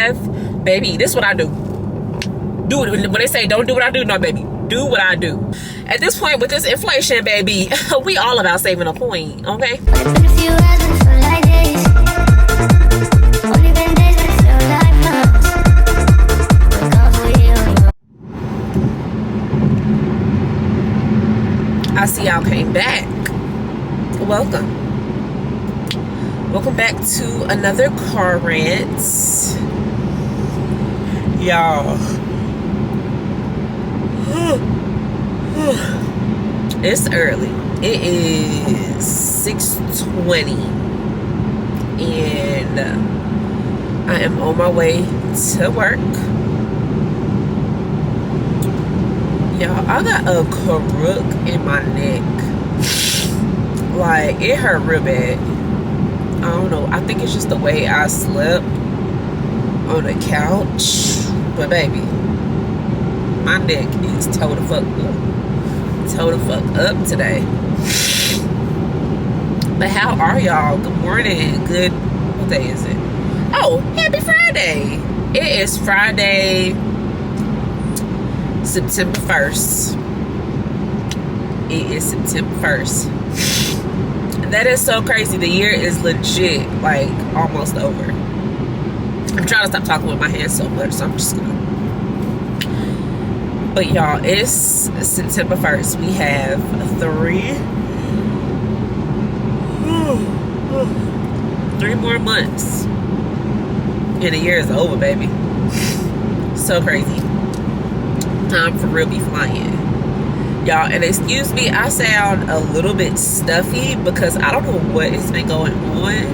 Baby, this is what I do. Do it. When they say don't do what I do, no, baby, do what I do. At this point with this inflation, baby, we all about saving a coin, okay? I see y'all came back. Welcome. Welcome back to another car rant. Y'all. It's early. It is 6:20 and I am on my way to work. Y'all, I got a crook in my neck. Like, it hurt real bad. I don't know. I think it's just the way I slept on the couch. But baby, my neck is toe the fuck up. Toe the fuck up today. But how are y'all? Good morning. Good, what day is it? Oh, happy Friday. It is Friday, September 1st. It is September 1st. That is so crazy. The year is legit, like, almost over. I'm trying to stop talking with my hands so much, so I'm just gonna. But y'all, it's September 1st. We have 3 more months. And the year is over, baby. So crazy. Time for real be flying. Y'all, and excuse me, I sound a little bit stuffy because I don't know what has been going on.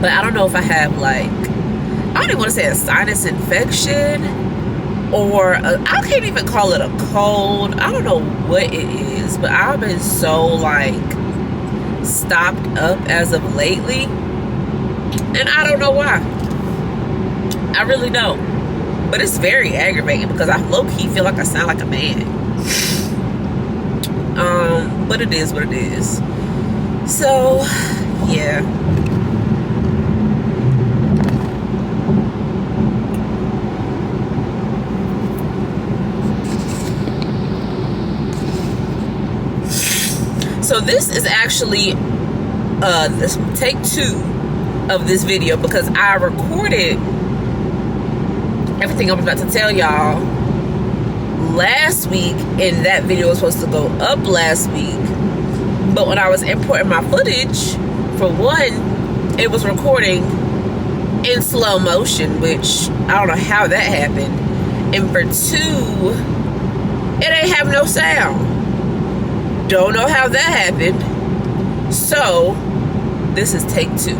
But I don't know if I have, like, I don't even want to say a sinus infection or I can't even call it a cold. I don't know what it is, but I've been so, like, stopped up as of lately. And I don't know why. I really don't. But it's very aggravating because I low-key feel like I sound like a man. But it is what it is. So, yeah. So this is actually this take 2 of this video because I recorded everything I'm about to tell y'all last week, and that video was supposed to go up last week. But when I was importing my footage, for one, it was recording in slow motion, which I don't know how that happened. And for 2, it ain't have no sound. Don't know how that happened. So this is take 2.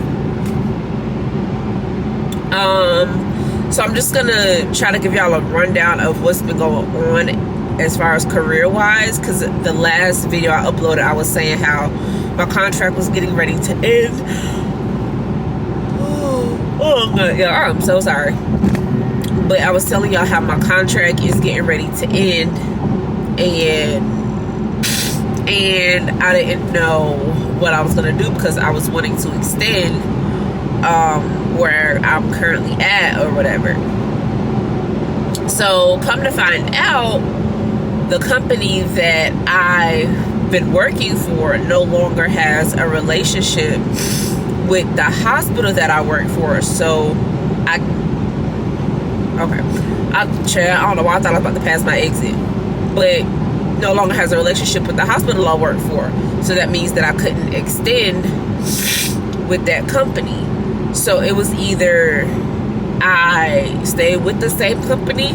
So I'm just gonna try to give y'all a rundown of what's been going on as far as career wise, because the last video I uploaded, I was saying how my contract was getting ready to end. Oh God, yeah, I'm so sorry. But I was telling y'all how my contract is getting ready to end, and I didn't know what I was gonna do because I was wanting to extend where I'm currently at or whatever. So come to find out, the company that I've been working for no longer has a relationship with the hospital that I work for. So I don't know why I thought I was about to pass my exit, but no longer has a relationship with the hospital I work for. So that means that I couldn't extend with that company. So it was either I stay with the same company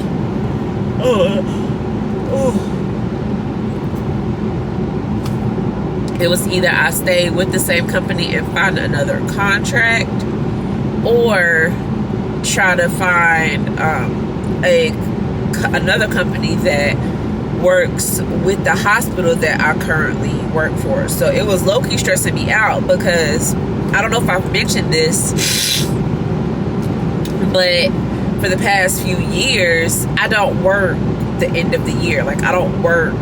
it was either I stay with the same company and find another contract, or try to find another company that works with the hospital that I currently work for. So it was low-key stressing me out because I don't know if I've mentioned this, but for the past few years, I don't work the end of the year. Like, I don't work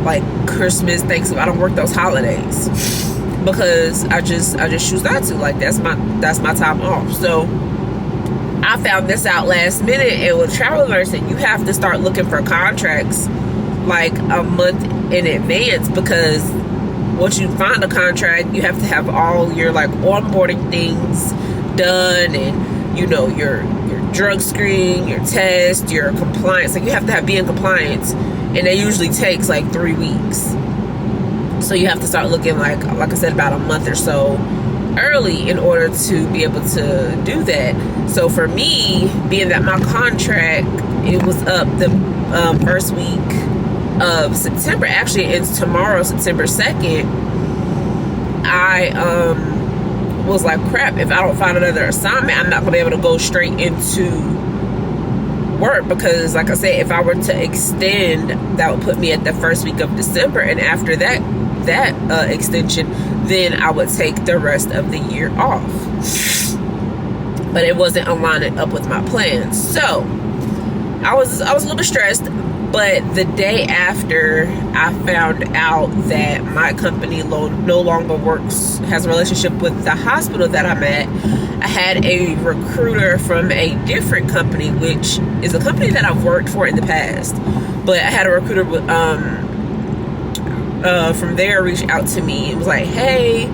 like Christmas, Thanksgiving. I don't work those holidays. because I just choose not to. Like, that's my time off. So I found this out last minute, and with travel nursing, you have to start looking for contracts like a month in advance, because once you find a contract, you have to have all your like onboarding things done, and your drug screen, your test, your compliance. Like, you have to be in compliance, and it usually takes like 3 weeks. So you have to start looking like I said, about a month or so early in order to be able to do that. So for me, being that my contract, it was up the first week of September. Actually, it's tomorrow, September 2nd. I was like, crap, if I don't find another assignment, I'm not going to be able to go straight into work, because like I said, if I were to extend, that would put me at the first week of December, and after that extension, then I would take the rest of the year off. But it wasn't aligning up with my plans, so I was a little bit stressed. But the day after I found out that my company no longer has a relationship with the hospital that I'm at, I had a recruiter from a different company, which is a company that I've worked for in the past. But I had a recruiter from there reach out to me and was like, hey,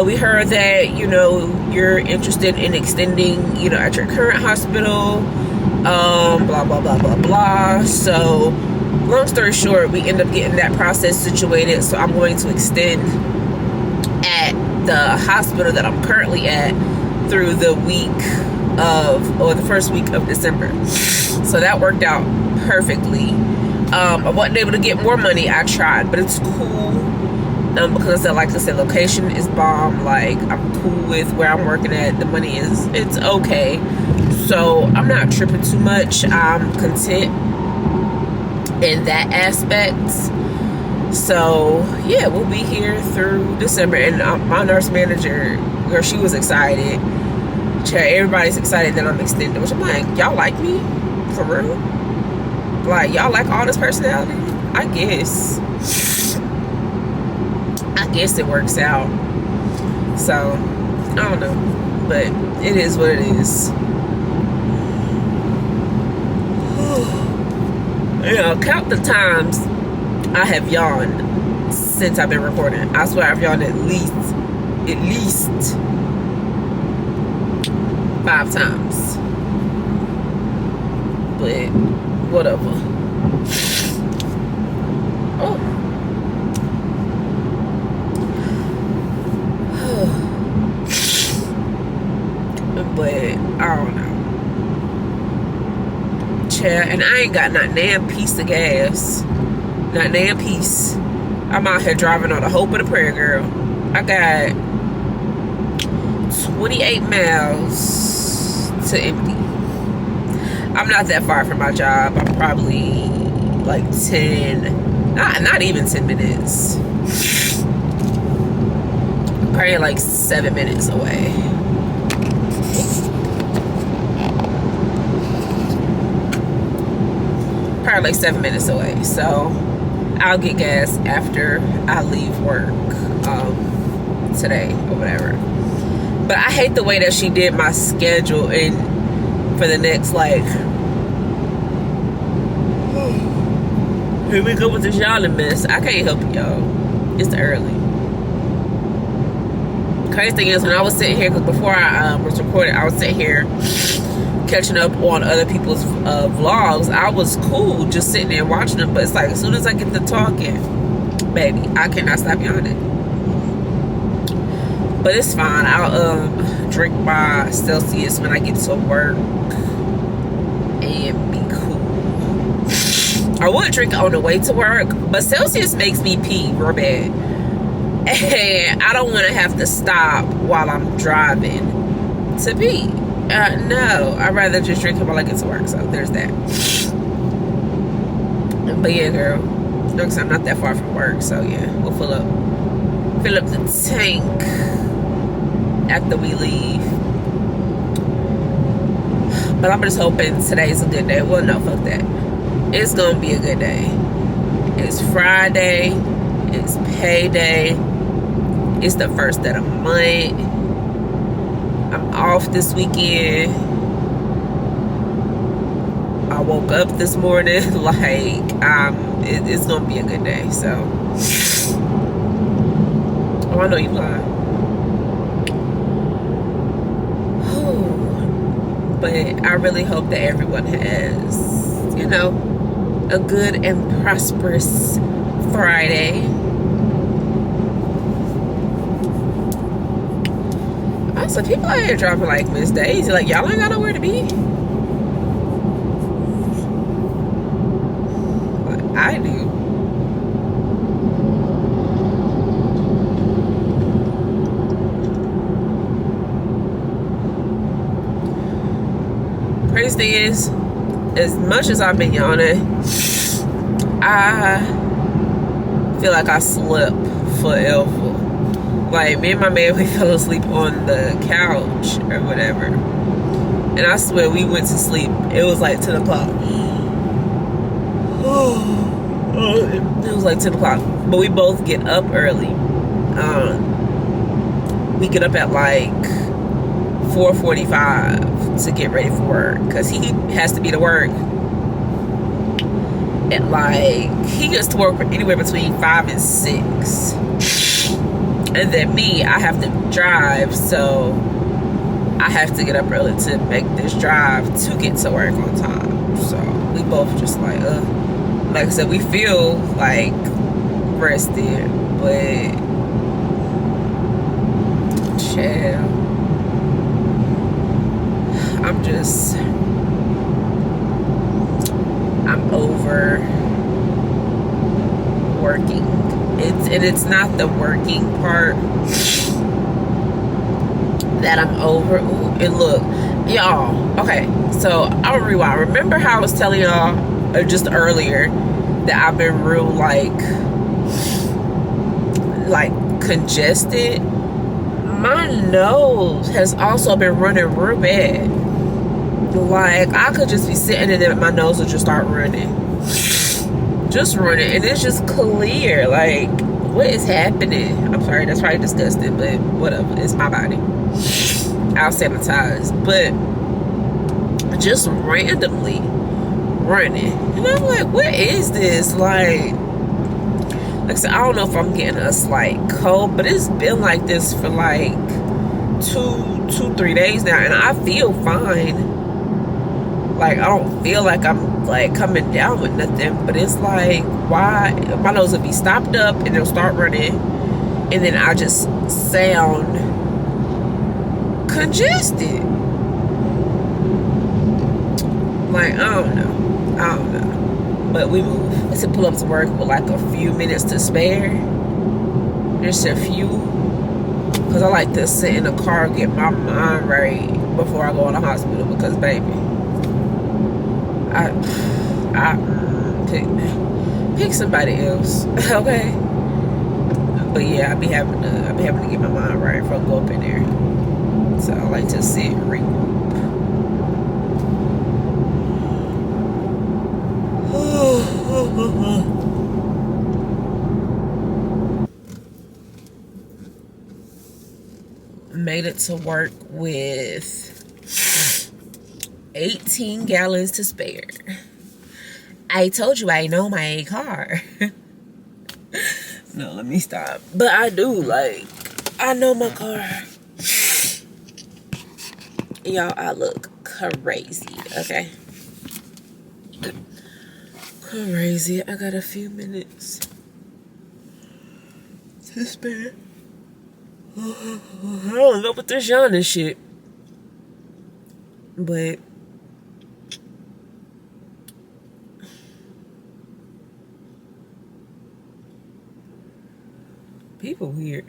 we heard that, you're interested in extending, at your current hospital. Blah, blah, blah, blah, blah. So, long story short, we end up getting that process situated. So I'm going to extend at the hospital that I'm currently at through the first week of December. So that worked out perfectly. I wasn't able to get more money. I tried, but it's cool. Because like I said, location is bomb. Like, I'm cool with where I'm working at. The money it's okay. So I'm not tripping too much. I'm content in that aspect. So yeah, we'll be here through December. And my nurse manager, girl, she was excited. Everybody's excited that I'm extended, which I'm like, y'all like me? For real? Like, y'all like all this personality? I guess it works out. So I don't know, but it is what it is. Count the times I have yawned since I've been recording. I swear I've yawned at least 5 times. But whatever. Oh. But I don't know. And I ain't got not damn piece of gas. Not damn piece. I'm out here driving on the hope of the prayer, girl. I got 28 miles to empty. I'm not that far from my job. I'm probably like 10, not even 10 minutes. Probably like 7 minutes away. Probably like 7 minutes away. So I'll get gas after I leave work today or whatever. But I hate the way that she did my schedule, and for the next, like, here we go with this yawning mess. I can't help it, y'all. It's early. Crazy thing is, when I was sitting here, because before I was recording, I was sitting here catching up on other people's vlogs. I was cool just sitting there watching them, but it's like, as soon as I get to talking, baby, I cannot stop yawning. But it's fine. I'll drink my Celsius when I get to work and be cool. I would drink on the way to work, but Celsius makes me pee real bad, and I don't want to have to stop while I'm driving to pee. No, I'd rather just drink it while I get to work. So there's that. But yeah, girl, because I'm not that far from work, so yeah, we'll fill up the tank after we leave. But I'm just hoping today's a good day. Well, no, fuck that. It's gonna be a good day. It's Friday. It's payday. It's the first of the month. I'm off this weekend. I woke up this morning like it's gonna be a good day. So, oh, I know you lying. But I really hope that everyone has, you know, a good and prosperous Friday. Also, people out here dropping like Miss Daisy, like y'all ain't got nowhere to be. Like I do. Crazy thing is, as much as I've been yawning, I feel like I slept forever. Like, me and my man, we fell asleep on the couch or whatever. And I swear, we went to sleep. It was like 10 o'clock. It was like 10 o'clock. But we both get up early. We get up at like 4:45 to get ready for work. Because he has to be to work. And like, he gets to work anywhere between 5 and 6. And then me, I have to drive, so I have to get up early to make this drive to get to work on time. So we both just like I said, we feel like rested, but chill. I'm over working. It's not the working part that I'm over. Ooh, and look, y'all. Okay, so I'll rewind. Remember how I was telling y'all just earlier that I've been real like congested? My nose has also been running real bad. Like, I could just be sitting and then my nose will just start running. Just running, and it's just clear. Like, what is happening? I'm sorry, that's probably disgusting, but whatever. It's my body. I'll sanitize. But just randomly running, and I'm like, what is this? Like I said, I don't know if I'm getting a slight cold, but it's been like this for like 3 days now, and I feel fine. Like, I don't feel like I'm like coming down with nothing, but it's like, why my nose will be stopped up and it'll start running, and then I just sound congested. Like, I don't know, but we move. It's to pull up to work with like a few minutes to spare, just a few, because I like to sit in the car and get my mind right before I go in the hospital, because baby, I pick somebody else, okay? But yeah, I be having to get my mind right before I go up in there. So I like to sit and regroup. Made it to work with 18 gallons to spare. I told you I know my car. No, let me stop. But I do, like, I know my car. Y'all, I look crazy, okay? Crazy. I got a few minutes to spare. I don't know what this yawning shit. But people weird.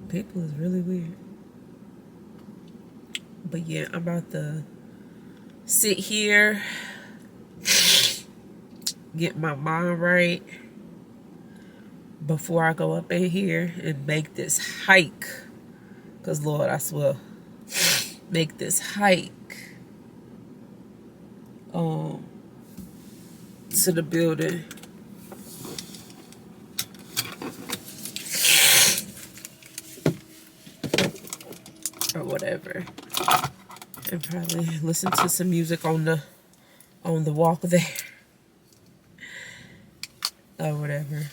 People is really weird. But yeah, I'm about to sit here, get my mind right before I go up in here and make this hike. Because, Lord, I swear, make this hike to the building. Or whatever. And probably listen to some music on the walk there. Or whatever.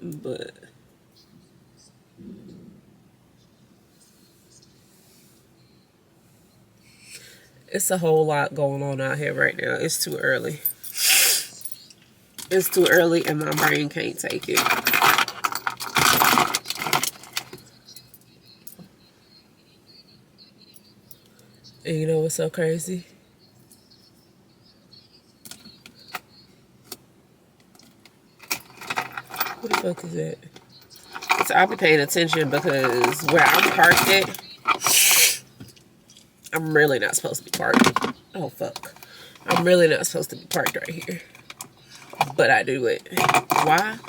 But it's a whole lot going on out here right now. It's too early. It's too early and my brain can't take it. And you know what's so crazy? What the fuck is that? So I'll be paying attention because where I'm parked at, I'm really not supposed to be parked. Oh, fuck. I'm really not supposed to be parked right here. But I do it. Why?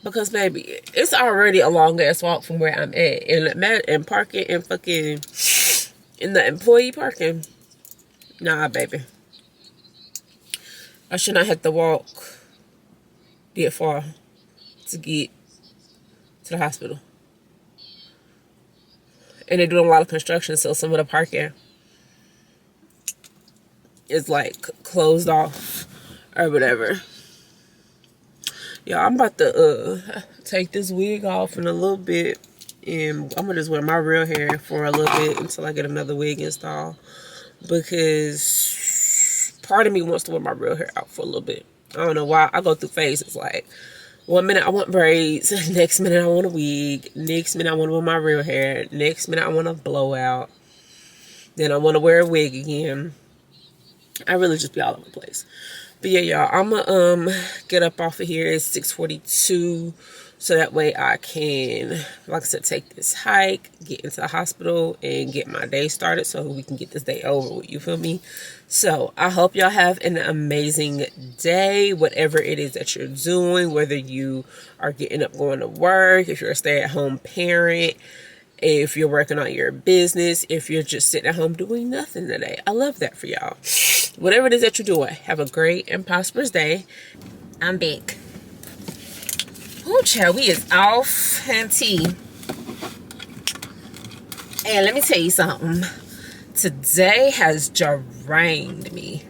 Because, baby, it's already a long-ass walk from where I'm at. And parking and fucking in the employee parking. Nah, baby. I should not have to walk that far to get to the hospital. And they're doing a lot of construction, so some of the parking is like closed off or whatever. Yeah, I'm about to take this wig off in a little bit, and I'm gonna just wear my real hair for a little bit until I get another wig installed, because part of me wants to wear my real hair out for a little bit. I don't know why. I go through phases. Like, one minute I want braids, next minute I want a wig, next minute I want to wear my real hair, next minute I want a blowout, then I want to wear a wig again. I really just be all over the place. But yeah, y'all, I'm gonna get up off of here. It's 6:42, so that way I can, like I said, take this hike, get into the hospital, and get my day started so we can get this day over with. You feel me? So I hope y'all have an amazing day, whatever it is that you're doing, whether you are getting up going to work, if you're a stay-at-home parent, if you're working on your business, if you're just sitting at home doing nothing today. I love that for y'all. Whatever it is that you're doing, have a great and prosperous day. I'm back. Ooh, child, we is off and tea. And let me tell you something. Today has drained me.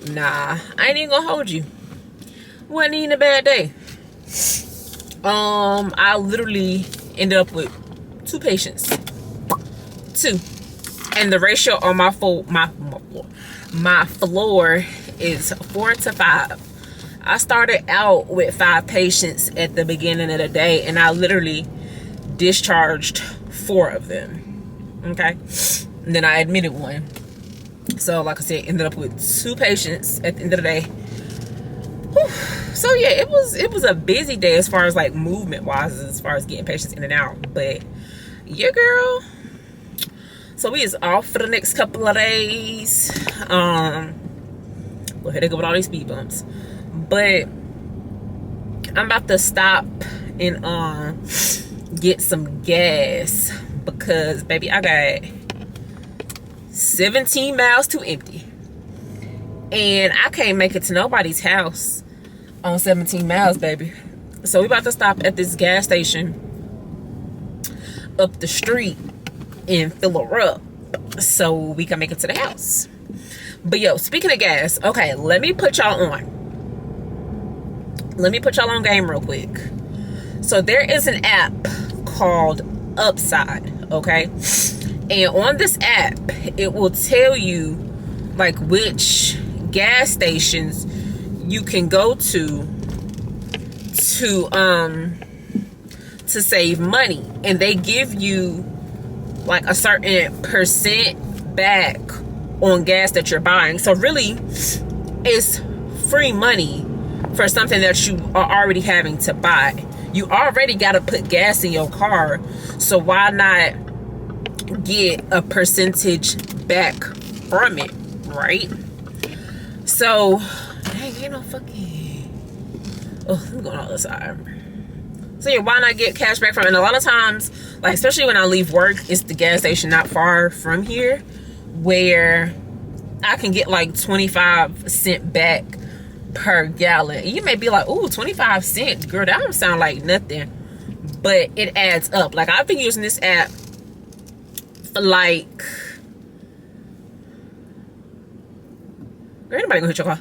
Nah, I ain't even gonna hold you. Wasn't even a bad day. I literally ended up with 2 patients. 2. And the ratio on my floor is 4 to 5. I started out with 5 patients at the beginning of the day, and I literally discharged 4 of them. Okay, and then I admitted 1. So, like I said, ended up with 2 patients at the end of the day. Whew. So yeah, it was a busy day as far as like movement wise, as far as getting patients in and out. But yeah, girl. So we is off for the next couple of days. Well, here they go with all these speed bumps. But I'm about to stop and get some gas, because baby, I got 17 miles to empty, and I can't make it to nobody's house on 17 miles, baby. So we about to stop at this gas station up the street and fill her up so we can make it to the house. But yo, speaking of gas, okay, let me put y'all on game real quick. So there is an app called Upside, okay? And on this app, it will tell you like which gas stations you can go to save money, and they give you like a certain percent back on gas that you're buying. So really, it's free money for something that you are already having to buy. You already got to put gas in your car, so why not get a percentage back from it, right? So dang, ain't no fucking, oh, let me go on the other side. So yeah, why not get cash back from it? And a lot of times, like especially when I leave work, it's the gas station not far from here where I can get like 25 cents back per gallon. You may be like, ooh, 25 cents, girl, that don't sound like nothing. But it adds up. Like I've been using this app for like, girl, anybody gonna hit your car?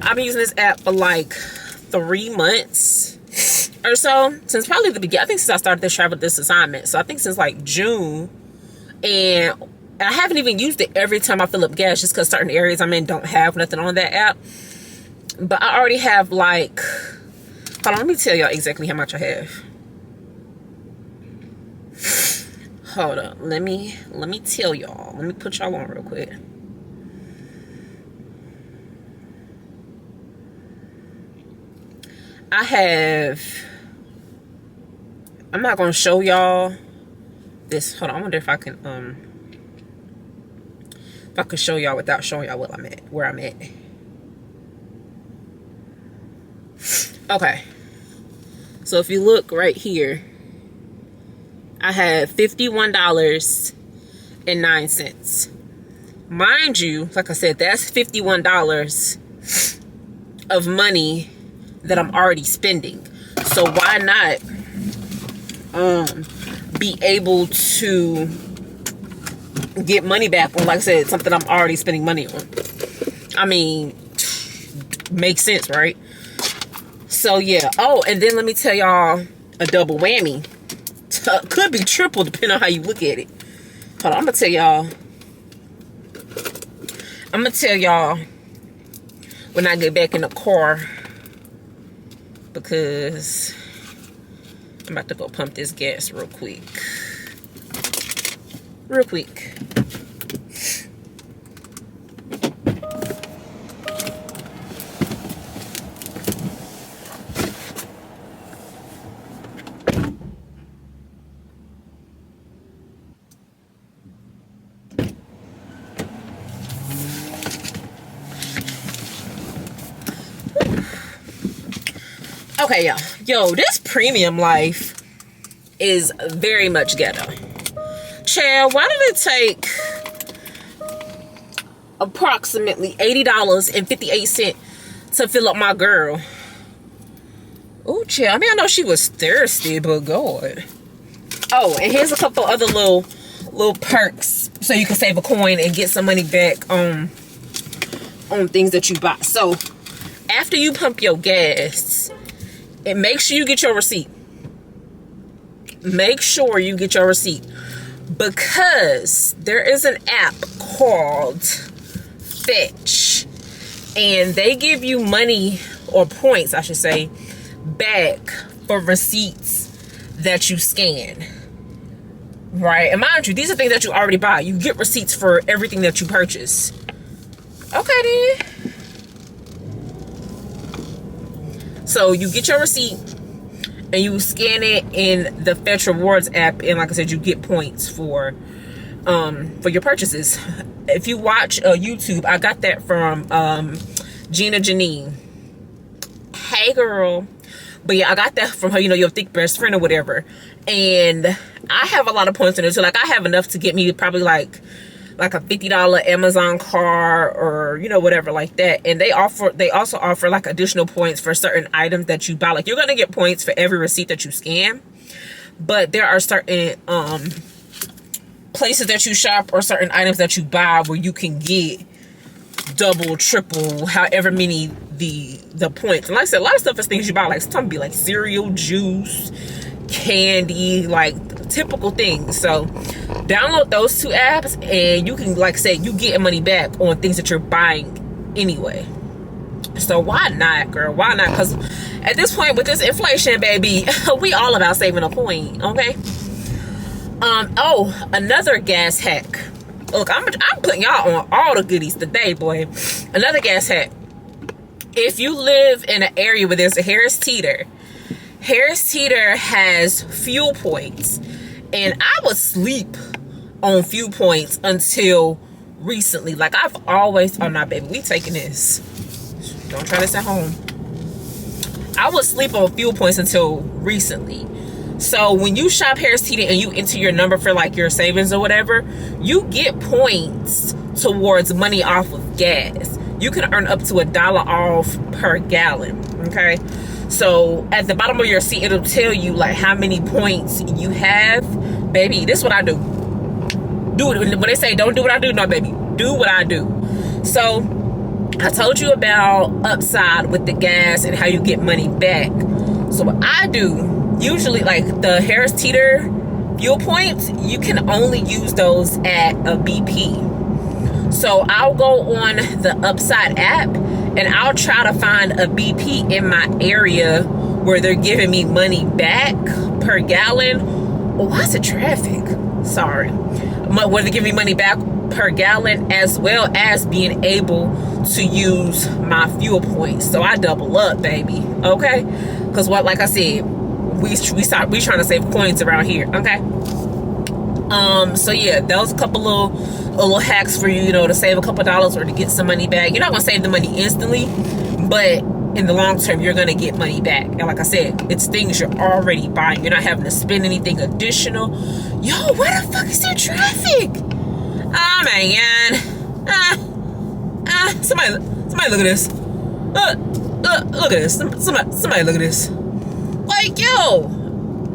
I've been using this app for like 3 months or so, since probably the beginning. I think since I started this travel this assignment. So I think since like June, and I haven't even used it every time I fill up gas, just because certain areas I'm in don't have nothing on that app. But I already have like, hold on, let me tell y'all exactly how much I have. Hold up, let me tell y'all. Let me put y'all on real quick. I have, I'm not gonna show y'all this. Hold on, I wonder if I can show y'all without showing y'all what I'm at, where I'm at. Okay, so if you look right here, I have $51.09. Mind you, like I said, that's $51 of money that I'm already spending. So why not be able to get money back on, like I said, something I'm already spending money on? I mean, makes sense, right? So yeah. Oh, and then let me tell y'all a double whammy. Could be triple depending on how you look at it. Hold on, I'm gonna tell y'all when I get back in the car, because I'm about to go pump this gas real quick. Okay, y'all. Yo, this premium life is very much ghetto. Child, why did it take approximately $80.58 to fill up my girl? Oh, child. I mean, I know she was thirsty, but God. Oh, and here's a couple other little perks so you can save a coin and get some money back on things that you buy. So, after you pump your gas, and make sure you get your receipt. Make sure you get your receipt, because there is an app called Fetch, and they give you money, or points I should say, back for receipts that you scan, right? And mind you, these are things that you already buy. You get receipts for everything that you purchase. Okay then. So you get your receipt and you scan it in the Fetch Rewards app, and like I said, you get points for your purchases. If you watch YouTube, I got that from Gina Janine. Hey girl. But yeah, I got that from her, you know, your thick best friend or whatever. And I have a lot of points in it. So like I have enough to get me probably like a $50 Amazon card, or you know, whatever like that. And they also offer like additional points for certain items that you buy. Like you're gonna get points for every receipt that you scan, but there are certain places that you shop or certain items that you buy where you can get double, triple, however many the points. And like I said, a lot of stuff is things you buy, like some be like cereal, juice, candy, like typical things. So download those two apps and you can, like I said, you get money back on things that you're buying anyway. So why not, girl? Why not? Because at this point with this inflation, baby, we all about saving a coin, okay? Oh, another gas hack. Look, I'm putting y'all on all the goodies today, boy. Another gas hack. If you live in an area where there's a Harris Teeter has fuel points. And I would sleep on fuel points until recently. Like I've always, oh no, baby, we taking this. Don't try this at home. I would sleep on fuel points until recently. So when you shop Harris Teeter and you enter your number for like your savings or whatever, you get points towards money off of gas. You can earn up to $1 off per gallon. Okay, so at the bottom of your seat, it'll tell you like how many points you have. Baby, this is what I do. Do it. When they say don't do what I do, no, baby, do what I do. So I told you about Upside with the gas and how you get money back. So what I do, usually like the Harris Teeter fuel points, you can only use those at a BP. So I'll go on the Upside app and I'll try to find a BP in my area where they're giving me money back per gallon. Oh, why is it traffic? Sorry. Where they give me money back per gallon, as well as being able to use my fuel points. So I double up, baby. Okay? Because what, like I said, we trying to save coins around here. Okay? So yeah, that was a couple little hacks for you, you know, to save a couple dollars or to get some money back. You're not gonna save the money instantly, but in the long term, you're gonna get money back. And like I said, it's things you're already buying. You're not having to spend anything additional. Yo, where the fuck is that traffic? Oh man. Somebody look at this. Look at this. Somebody look at this. Like, yo,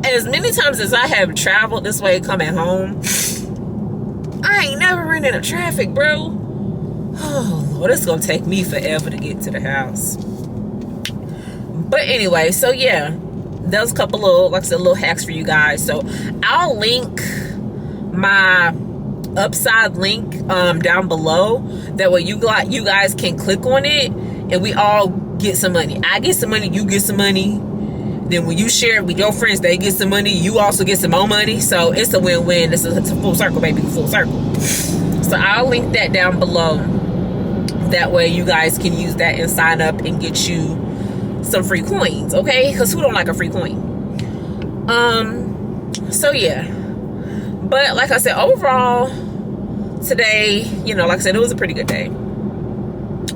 as many times as I have traveled this way coming home, I ain't never ran into traffic, bro. Oh Lord, it's gonna take me forever to get to the house. But anyway, so yeah, there's a couple little, like I said, little hacks for you guys. So I'll link my Upside link down below. That way you guys can click on it and we all get some money. I get some money, you get some money. Then when you share it with your friends, they get some money, you also get some more money. So it's a win-win. It's a full circle, baby, full circle. So I'll link that down below. That way you guys can use that and sign up and get you some free coins, okay? Because who don't like a free coin? So yeah. But like I said, overall, today, you know, like I said, it was a pretty good day.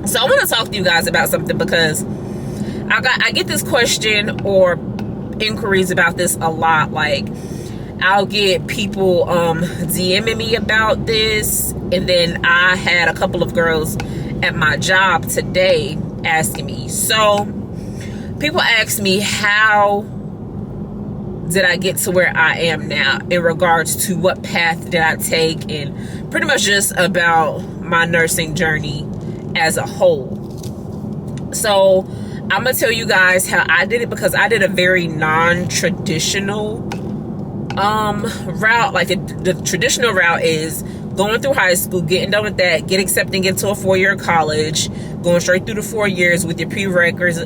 So I want to talk to you guys about something because I get this question or inquiries about this a lot. Like, I'll get people DMing me about this, and then I had a couple of girls at my job today asking me. So people ask me, how did I get to where I am now in regards to what path did I take, and pretty much just about my nursing journey as a whole. So I'm gonna tell you guys how I did it, because I did a very non-traditional route. Like the traditional route is going through high school, getting done with that, get accepted into a 4-year college, going straight through the 4 years with your prereqs,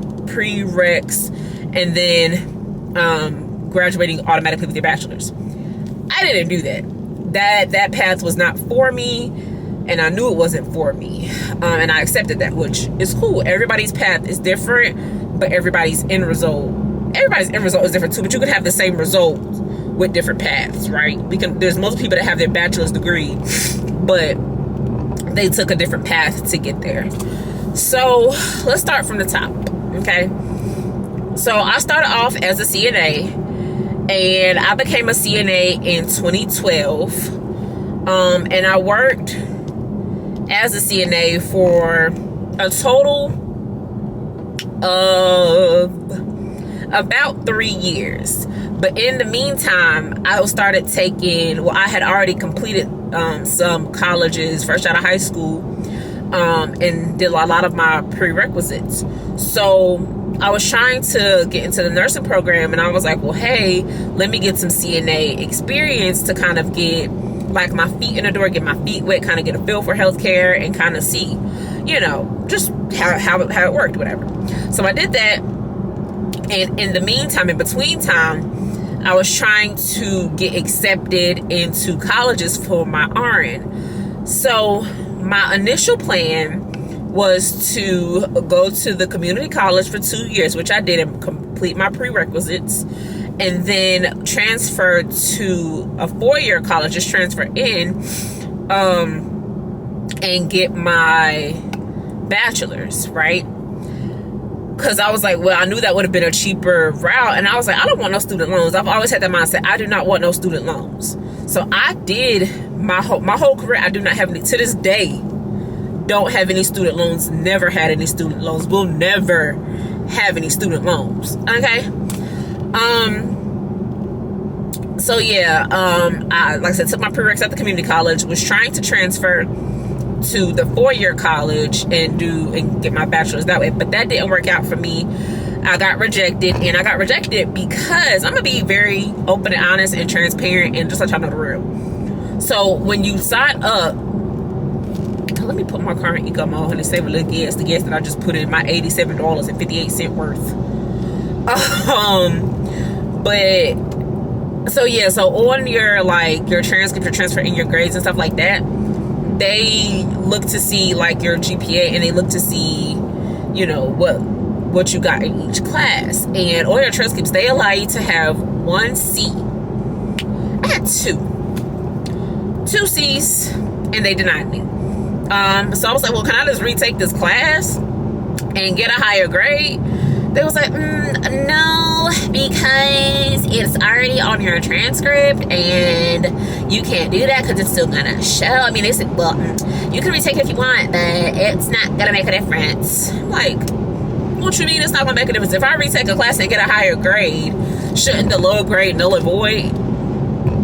and then graduating automatically with your bachelor's. I didn't do that. That path was not for me, and I knew it wasn't for me, and I accepted that, which is cool. Everybody's path is different, but everybody's end result is different too. But you can have the same result with different paths, right? There's most people that have their bachelor's degree, but they took a different path to get there. So let's start from the top, okay? So I started off as a CNA, and I became a CNA in 2012, and I worked as a CNA for a total of about 3 years. But in the meantime, I started taking, I had already completed some colleges fresh out of high school, and did a lot of my prerequisites. So I was trying to get into the nursing program, and I was like, well, hey, let me get some CNA experience to kind of get like my feet in the door, get my feet wet, kind of get a feel for healthcare, and kind of see, you know, just how it worked, whatever. So I did that, and in the meantime, in between time, I was trying to get accepted into colleges for my RN. So my initial plan was to go to the community college for 2 years, which I did, and complete my prerequisites, and then transfer to a 4-year college, just transfer in, and get my bachelor's, right? because I was like, well, I knew that would have been a cheaper route, and I was like, I don't want no student loans. I've always had that mindset. I do not want no student loans. So I did my whole career. I do not have any, to this day, don't have any student loans. Never had any student loans. Will never have any student loans. Okay. So yeah, I, like I said, took my prereqs at the community college, was trying to transfer to the 4-year college and get my bachelor's that way, but that didn't work out for me. I got rejected, and I got rejected because I'm gonna be very open and honest and transparent and just let y'all know the real. So when you sign up, let me put my car in eco mode and save a little gas. The gas that I just put in, my $87.58 worth. But so yeah, so on your like your transcript, your transfer, and your grades and stuff like that, they look to see like your GPA, and they look to see, you know, what you got in each class. And on your transcripts, they allow you to have 1 C. I had 2 C's, and they denied me. So I was like, well, can I just retake this class and get a higher grade? They was like, no, because it's already on your transcript, and you can't do that because it's still gonna show. I mean, they said, well, you can retake it if you want, but it's not gonna make a difference. I'm like, what you mean it's not gonna make a difference? If I retake a class and get a higher grade, shouldn't the low grade null and void?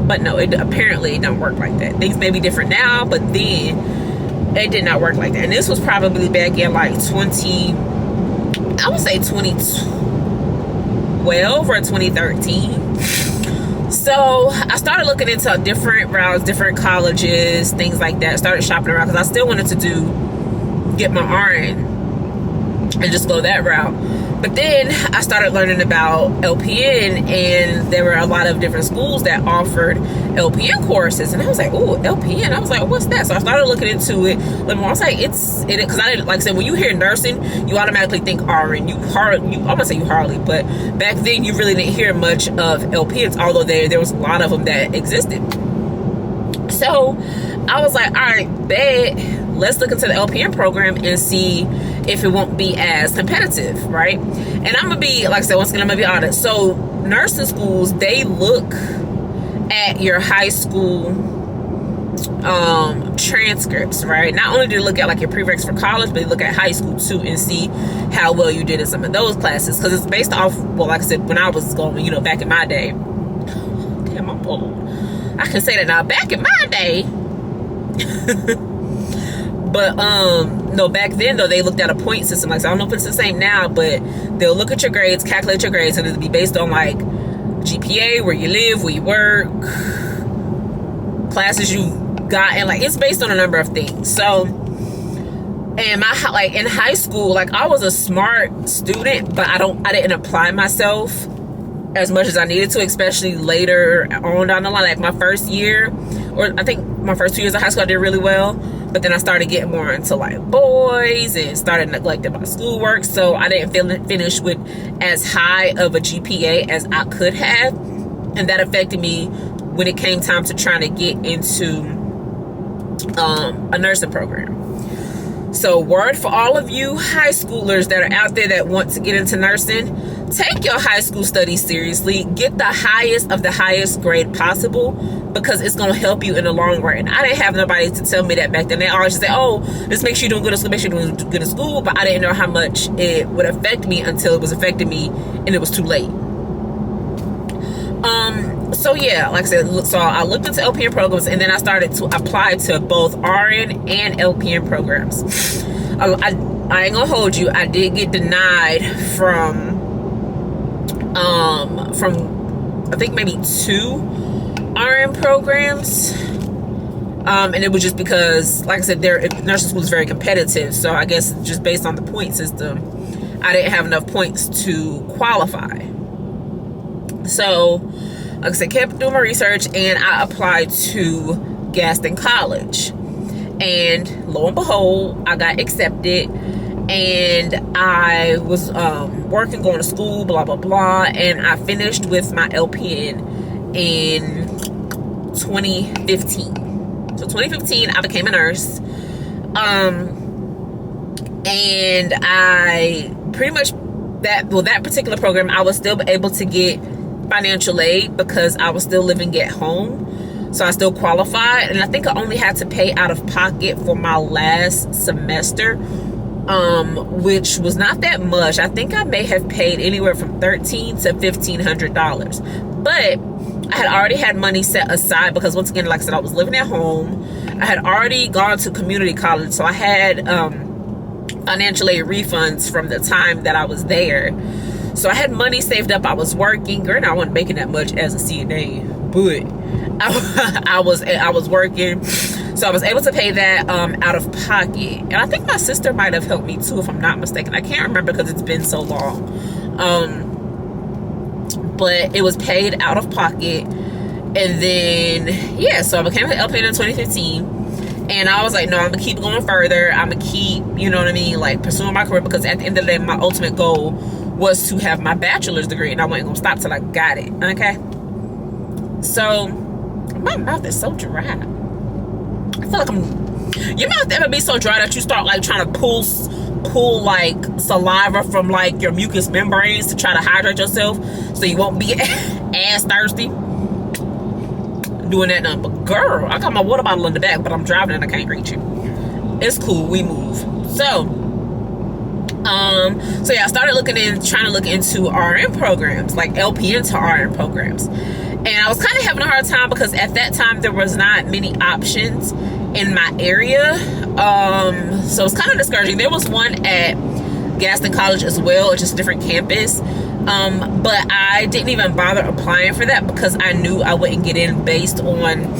But no, apparently it don't work like that. Things may be different now, but then it did not work like that. And this was probably back in like 2012 or 2013. So I started looking into different routes, different colleges, things like that. Started shopping around because I still wanted to get my RN and just go that route. But then I started learning about LPN, and there were a lot of different schools that offered LPN courses, and I was like, oh, LPN. I was like, what's that? So I started looking into it. I was like, because I didn't, like I said, when you hear nursing, you automatically think RN. I'm gonna say you hardly, but back then you really didn't hear much of LPNs, although there was a lot of them that existed. So I was like, all right, bet, let's look into the LPN program and see if it won't be as competitive, right? And I'm gonna be, like I said, once again, I'm gonna be honest. So nursing schools, they look at your high school transcripts, right? Not only do they look at like your prereqs for college, but they look at high school too and see how well you did in some of those classes, because it's based off, well, like I said, when I was going, you know, back in my day. Damn, I'm old. I can say that now. Back in my day. But no, back then though, they looked at a point system. Like, so I don't know if it's the same now, but they'll look at your grades, calculate your grades, and it'll be based on like GPA, where you live, where you work, classes you got, and like it's based on a number of things. So, and like in high school, like I was a smart student, but I didn't apply myself as much as I needed to, especially later on down the line. Like my first year, or I think my first 2 years of high school, I did really well. But then I started getting more into like boys and started neglecting my schoolwork. So I didn't finish with as high of a GPA as I could have. And that affected me when it came time to trying to get into a nursing program. So word for all of you high schoolers that are out there that want to get into nursing, take your high school studies seriously. Get the highest of the highest grade possible, because it's going to help you in the long run. And I didn't have nobody to tell me that back then. They always say, oh, this makes you doing good at school, makes you doing good at school. But I didn't know how much it would affect me until it was affecting me and it was too late. So yeah, like I said, so I looked into LPN programs, and then I started to apply to both RN and LPN programs. I ain't gonna hold you, I did get denied from I think maybe 2 RN programs, and it was just because, like I said, nursing school is very competitive. So I guess just based on the point system, I didn't have enough points to qualify. So, like I said, kept doing my research, and I applied to Gaston College, and lo and behold, I got accepted. And I was working, going to school, blah blah blah, and I finished with my LPN in 2015. So 2015, I became a nurse, and I pretty much that particular program, I was still able to get financial aid because I was still living at home. So I still qualified. And I think I only had to pay out of pocket for my last semester, which was not that much. I think I may have paid anywhere from $1,300 to $1,500. But I had already had money set aside because, once again, like I said, I was living at home. I had already gone to community college, so I had financial aid refunds from the time that I was there. So I had money saved up. I was working. Granted, I wasn't making that much as a CNA, but I was working. So I was able to pay that out of pocket. And I think my sister might have helped me too, if I'm not mistaken. I can't remember because it's been so long. But it was paid out of pocket. And then, yeah, so I became an LPN in 2015. And I was like, no, I'm going to keep going further. I'm going to keep, you know what I mean, like pursuing my career, because at the end of the day, my ultimate goal was to have my bachelor's degree. And I wasn't going to stop till I got it. Okay? So, my mouth is so dry. I feel like your mouth ever be so dry that you start like trying to pull like saliva from like your mucous membranes to try to hydrate yourself so you won't be ass thirsty? Doing that now. But girl, I got my water bottle in the back, but I'm driving and I can't reach it. It's cool, we move. So yeah, I started trying to look into RN programs, like LPN to RN programs. And I was kind of having a hard time because at that time there was not many options in my area. So it's kind of discouraging. There was one at Gaston College as well, it's just a different campus. But I didn't even bother applying for that because I knew I wouldn't get in based on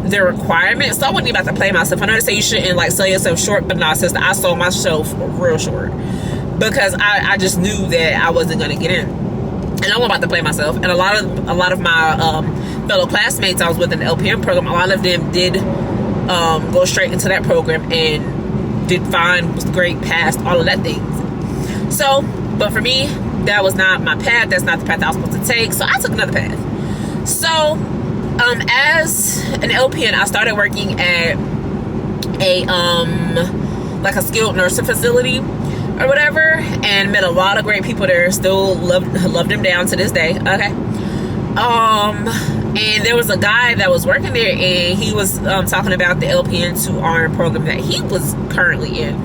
the requirements. So I wasn't even about to play myself. I know they say you shouldn't like sell yourself short, but no, sister, I sold myself real short because I just knew that I wasn't going to get in. And I wasn't about to play myself. And a lot of my fellow classmates I was with in the LPN program, a lot of them did go straight into that program and did fine, was great, passed, all of that things. So, but for me, that was not my path. That's not the path I was supposed to take. So I took another path. So, as an LPN, I started working at like a skilled nursing facility or whatever, and met a lot of great people there. Still love them down to this day. Okay. And there was a guy that was working there, and he was talking about the LPN to RN program that he was currently in.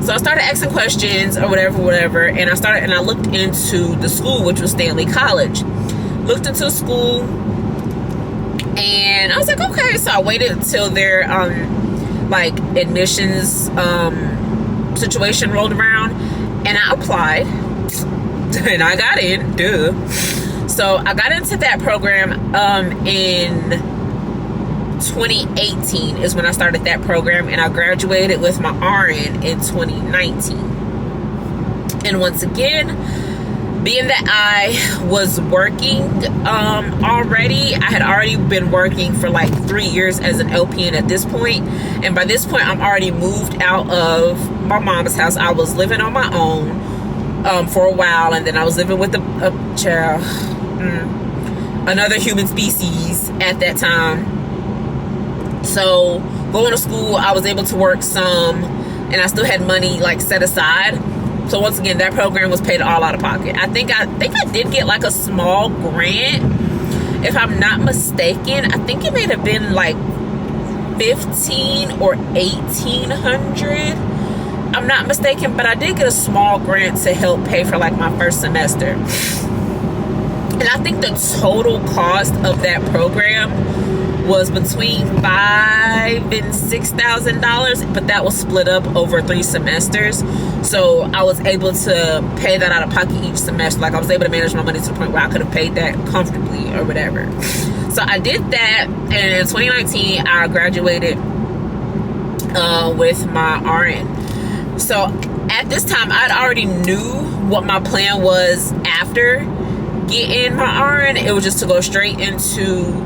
So I started asking questions or whatever, and I looked into the school, which was Stanley College. Looked into the school, and I was like, okay. So I waited until their like admissions situation rolled around, and I applied, and I got in. Duh. So I got into that program in 2018 is when I started that program, and I graduated with my RN in 2019. And once again, being that I was working already, I had already been working for like 3 years as an LPN at this point. And by this point, I'm already moved out of my mom's house. I was living on my own for a while, and then I was living with another human species at that time. So going to school, I was able to work some, and I still had money like set aside. So once again, that program was paid all out of pocket. I think I did get like a small grant, if I'm not mistaken. I think it may have been like $1,500 or $1,800. I'm not mistaken, but I did get a small grant to help pay for like my first semester. And I think the total cost of that program was between $5,000 and $6,000, but that was split up over 3 semesters. So I was able to pay that out of pocket each semester. Like I was able to manage my money to the point where I could have paid that comfortably or whatever. So I did that, and in 2019 I graduated with my RN. So at this time, I'd already knew what my plan was after getting my RN. It was just to go straight into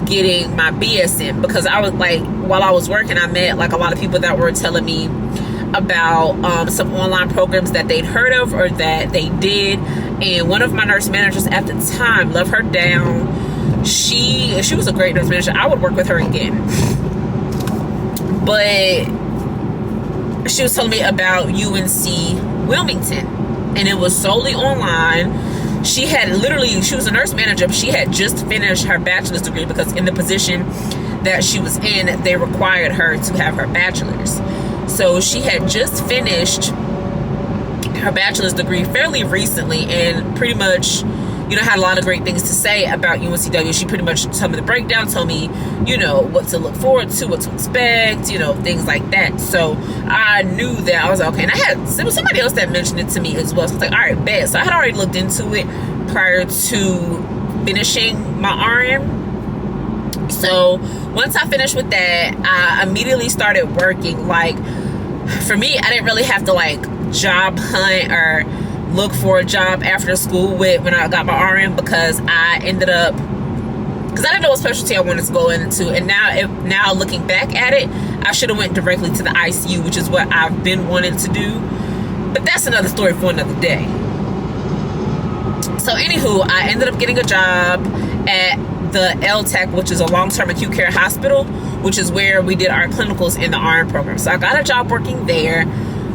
getting my BSN, because I was like, while I was working, I met like a lot of people that were telling me about some online programs that they'd heard of or that they did. And one of my nurse managers at the time, love her down, she was a great nurse manager. I would work with her again. But she was telling me about UNC Wilmington. and it was solely online. She was a nurse manager, but she had just finished her bachelor's degree, because in the position that she was in, they required her to have her bachelor's. So she had just finished her bachelor's degree fairly recently, and pretty much, had a lot of great things to say about UNCW. She pretty much told me the breakdown, told me, what to look forward to, what to expect, things like that. So I knew that. I was like, okay. And there was somebody else that mentioned it to me as well. So I was like, all right, bet. So I had already looked into it prior to finishing my RN. So once I finished with that, I immediately started working. Like, for me, I didn't really have to job hunt or look for a job after school when I got my RN, because I ended up, because I didn't know what specialty I wanted to go into. And now looking back at it, I should have went directly to the ICU, which is what I've been wanting to do. But that's another story for another day. So anywho, I ended up getting a job at the LTAC, which is a long-term acute care hospital, which is where we did our clinicals in the RN program. So I got a job working there.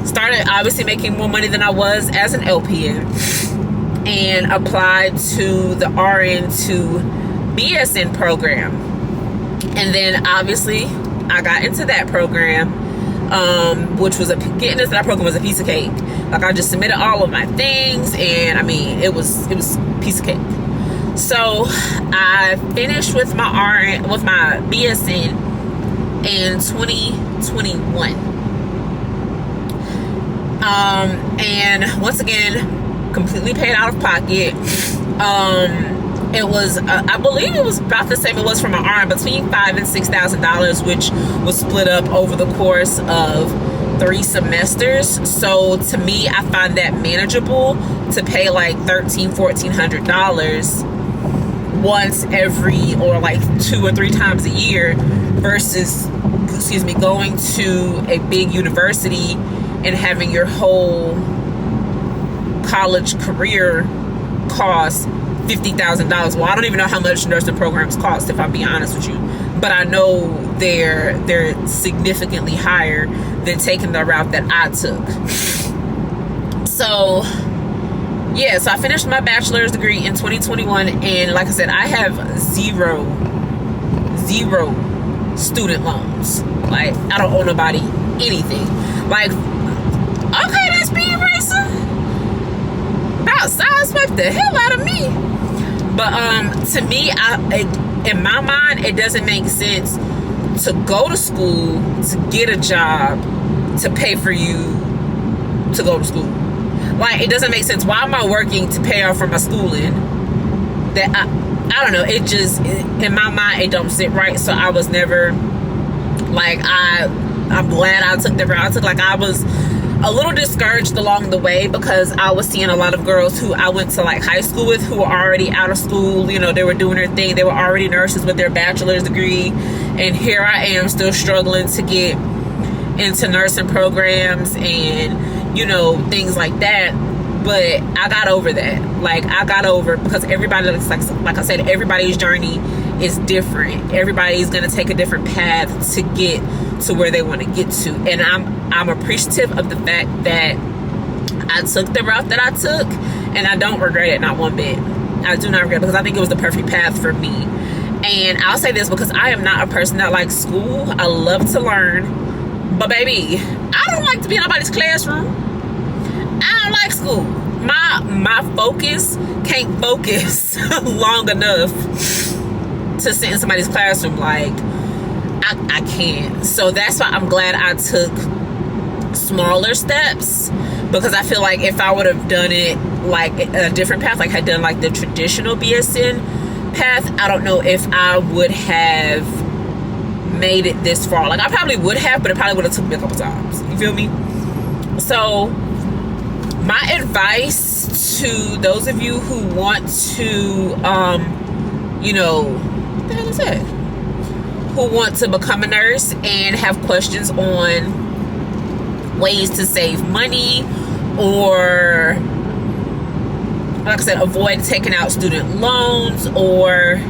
Started obviously making more money than I was as an LPN, and applied to the RN to BSN program. And then obviously I got into that program, which was getting into that program was a piece of cake. Like, I just submitted all of my things, and I mean, it was a piece of cake. So I finished with my BSN in 2021. And once again, completely paid out of pocket. It was, I believe it was about the same it was for my RN, between $5,000 and $6,000, which was split up over the course of 3 semesters. So to me, I find that manageable to pay like $1,300, $1,400 once every, or like 2 or 3 times a year, versus, going to a big university and having your whole college career cost $50,000. Well, I don't even know how much nursing programs cost, if I'm being honest with you, but I know they're significantly higher than taking the route that I took. So yeah, so I finished my bachelor's degree in 2021, and like I said, I have zero student loans. Like, I don't owe nobody anything. Like, okay, that's being racist. About sideswipe the hell out of me. But to me, in my mind, it doesn't make sense to go to school, to get a job, to pay for you to go to school. Like, it doesn't make sense. Why am I working to pay off for my schooling? That I don't know. It just, in my mind, it don't sit right. So I was never, like, I'm glad I took the route I took. Like, I was a little discouraged along the way, because I was seeing a lot of girls who I went to like high school with, who were already out of school. They were doing their thing. They were already nurses with their bachelor's degree. And here I am still struggling to get into nursing programs and, things like that. But I got over that. Like, I got over it, because everybody, like I said, everybody's journey is different. Everybody's going to take a different path to get to where they want to get to. And I'm appreciative of the fact that I took the route that I took, and I don't regret it, not one bit. I do not regret it, because I think it was the perfect path for me. And I'll say this, because I am not a person that likes school. I love to learn, but baby, I don't like to be in nobody's classroom. I don't like school. My focus can't focus long enough to sit in somebody's classroom. Like, I can't. So that's why I'm glad I took smaller steps, because I feel like if I would have done it like a different path, like had done like the traditional BSN path, I don't know if I would have made it this far. Like, I probably would have, but it probably would have took me a couple times. You feel me? So my advice to those of you who want to what the hell is that? Who want to become a nurse and have questions on ways to save money, or like I said, avoid taking out student loans, or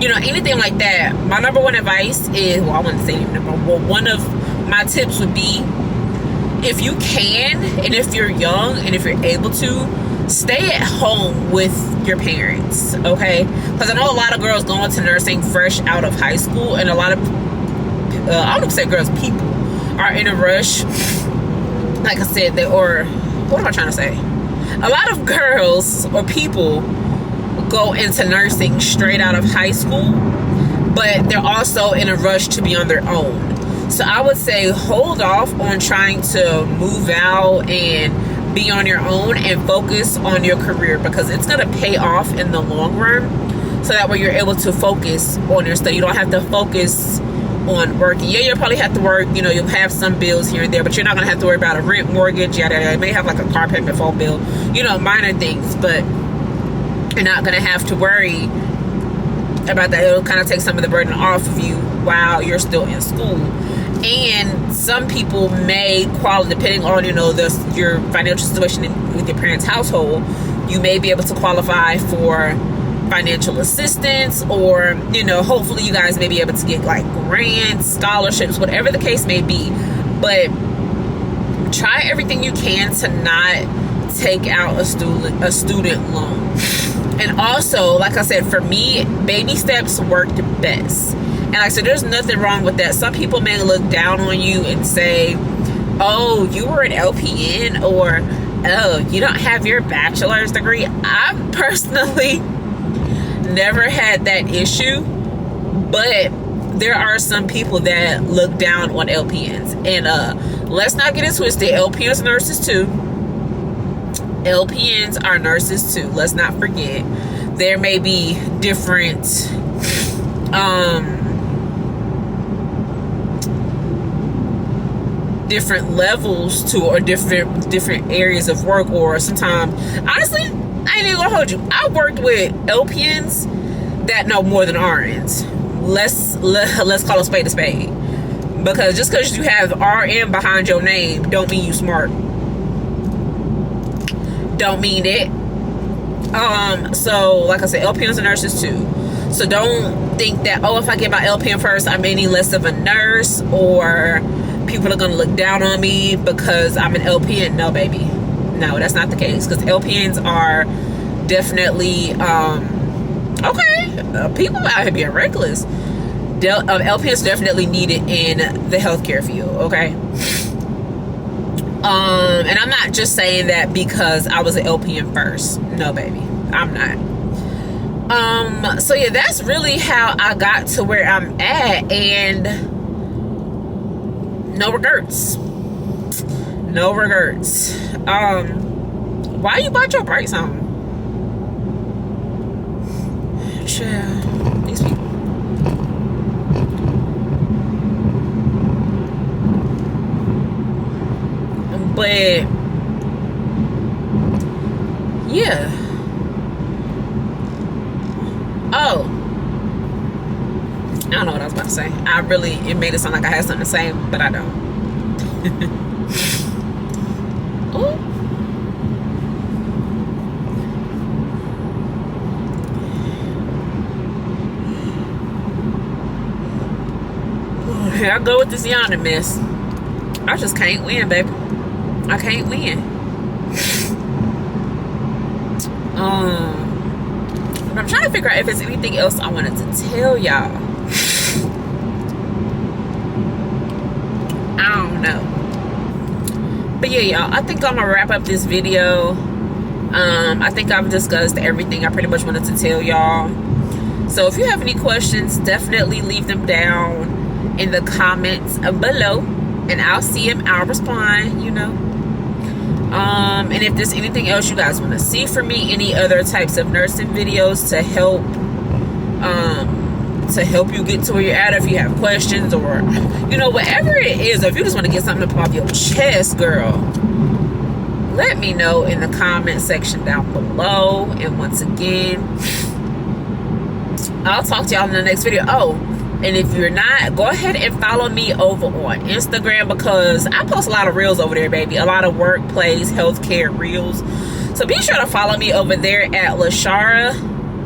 anything like that, my number one advice is, well, I wouldn't say number one, one of my tips would be, if you can, and if you're young, and if you're able to, stay at home with your parents, okay? Because I know a lot of girls go into nursing fresh out of high school, and a lot of I don't say girls, people are in a rush. Like I said, what am I trying to say? A lot of girls or people go into nursing straight out of high school, but they're also in a rush to be on their own. So I would say hold off on trying to move out and be on your own, and focus on your career, because it's going to pay off in the long run. So that way you're able to focus on your study. You don't have to focus on working. Yeah, you'll probably have to work, you know, you'll have some bills here and there, but you're not going to have to worry about a rent, mortgage, yada yada. You may have like a car payment, phone bill, you know, minor things, but you're not going to have to worry about that. It'll kind of take some of the burden off of you while you're still in school. And some people may qualify, depending on, you know, your financial situation with your parents' household, you may be able to qualify for financial assistance, or, you know, hopefully you guys may be able to get like grants, scholarships, whatever the case may be. But try everything you can to not take out a student loan. And also, like I said, for me, baby steps work the best. And like I said, there's nothing wrong with that. Some people may look down on you and say, oh, you were an LPN, or oh, you don't have your bachelor's degree. I personally never had that issue, but there are some people that look down on LPNs. And let's not get it twisted. LPNs are nurses too. LPNs are nurses too. Let's not forget. There may be different different levels to, or different areas of work, or sometimes, honestly, I ain't even gonna hold you, I worked with LPNs that know more than RNs. Let's call a spade a spade, because just because you have RN behind your name don't mean you smart, don't mean it. So like I said, LPNs are nurses too. So don't think that, oh, if I get my LPN first, I'm any less of a nurse, or people are going to look down on me because I'm an LPN. No, baby. No, that's not the case. Because LPNs are definitely, people out here being reckless. LPNs definitely needed in the healthcare field, okay? And I'm not just saying that because I was an LPN first. No, baby. I'm not. So yeah, that's really how I got to where I'm at, and no regrets. No regrets. Why you bought your brakes on? Chill. These people. But yeah. Oh, I don't know what I was about to say. It made it sound like I had something to say, but I don't. Oh. Here I go with this yawning mess. I just can't win, baby. I can't win. But I'm trying to figure out if there's anything else I wanted to tell y'all. I don't know. But yeah, y'all, I think I'm gonna wrap up this video. I think I've discussed everything I pretty much wanted to tell y'all. So if you have any questions, definitely leave them down in the comments below, and I'll see them. I'll respond, you know. And if there's anything else you guys want to see from me, any other types of nursing videos to help you get to where you're at, if you have questions, or you know, whatever it is, or if you just want to get something up off your chest, girl, let me know in the comment section down below. And once again, I'll talk to y'all in the next video. Oh, and if you're not, go ahead and follow me over on Instagram, because I post a lot of reels over there, baby. A lot of workplace, healthcare reels. So be sure to follow me over there at Lashara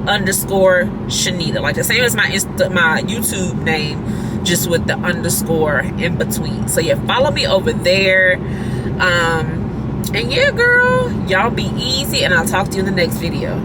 underscore Shanita, like the same as my YouTube name, just with the underscore in between. So yeah, follow me over there. And yeah, girl, y'all be easy, and I'll talk to you in the next video.